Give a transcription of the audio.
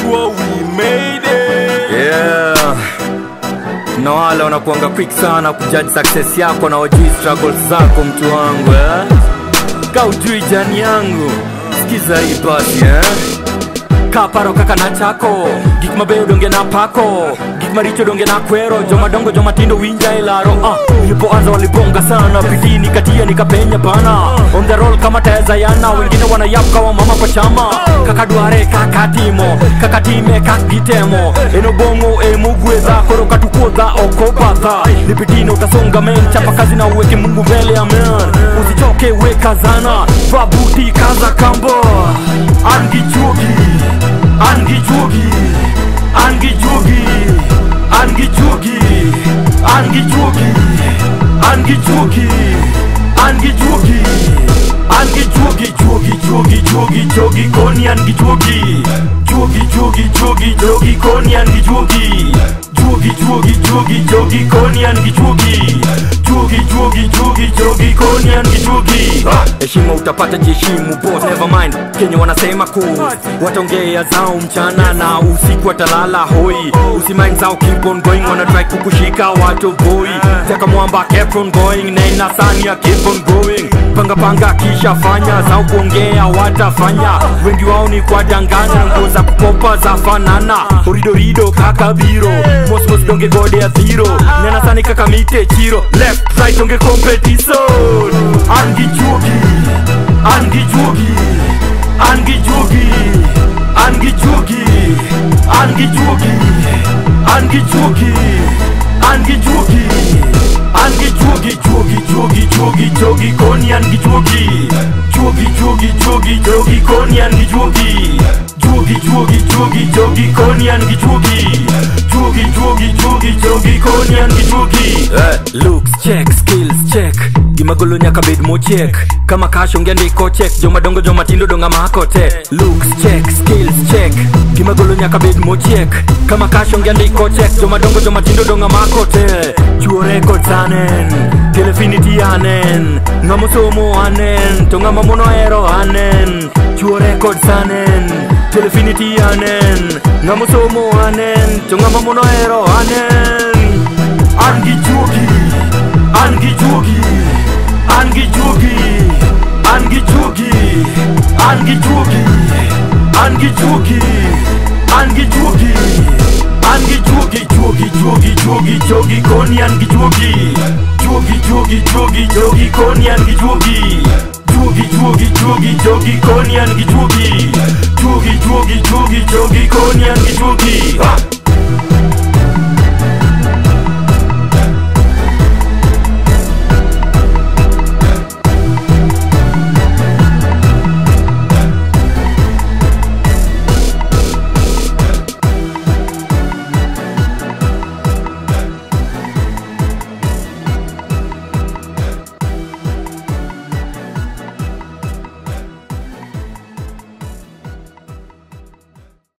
sure we made it. Yeah. Na wale wanakuanga quick sana kujudge success yako na wajui struggles zako mtu wangu Ka ujui jani yangu sikiza hii basi Kaparo kaka na chako Gik mabeo donge na pako Gik maricho donge na kwero Joma dongo joma tindo winja ilaro Nilipoanza walibonga sana Piti nikatia nikapenya bana On the roll kama teza yana Wengine wanayap kawa mama kwa chama Kaka duare kaka timo Kaka time kaka gitemo Eno bongo mugweza Koro katukoza okobata Nipitino utasonga men Chapa kazi na uweke mungu mbele amen Usichoke weka zana Babuti kaza kambo Angi chugi Angi chugi Angi chugi Angi chugi Angi chugi Angi chugi Angi chugi Angi chugi chugi chugi chugi chugi koni angi chugi Chugi chugi chugi chugi koni angi chugi Chugi chugi chugi chugi koni angi chugi Chugi chugi chugi chugi koni angi chugi Heshima utapata jiheshimu boss never mind Kenya wanasema cool Watongea zao mchana na usiku watalala hoi Usimind zao keep on going Wanna try kukushika watu boy Taka mwamba keep on going Nena sania keep on going Panga kisha fanya Zao kuongea watafanya Wengi wao ni kwa danganya Nguo za kupopa za fanana Orido kakabiro Mos donge gode ya zero Nena sani kakamite chiro Left right donge competition Angi chugi Angi chugi Angi chugi Angi chugi Angi chugi Angi chugi Angi chugi Angi chugi chugi chugi chugi chugi koni angi chugi Chugi chugi chugi chugi koni angi chugi Chugi chugi chugi chugi koni angi chugi Chugi chugi chugi chugi koni angi chugi Looks check, skills check Gimagolo nyaka bed mo check Kama cash ongea ndiko check Joma dongo joma tindo donga makote Looks check, skills check Gimagolo nyaka bed mo check Kama cash ongea ndiko check Joma dongo joma tindo donga makote Chuo records anen Telefinity anen Ngamo somo anen Tonga mamono ero anen Chuo records anen Telefinity anen Ngamo somo anen Tonga mamono ero anen Angi chugi Angi chugi Angi chugi Angi chugi Angi chugi Angi chugi Angi chugi Angi chugi chugi chugi chugi chugi koni angi chugi Chugi chugi chugi chugi koni angi chugi Chugi chugi chugi chugi koni angi chugi Chugi chugi chugi chugi koni angi chugi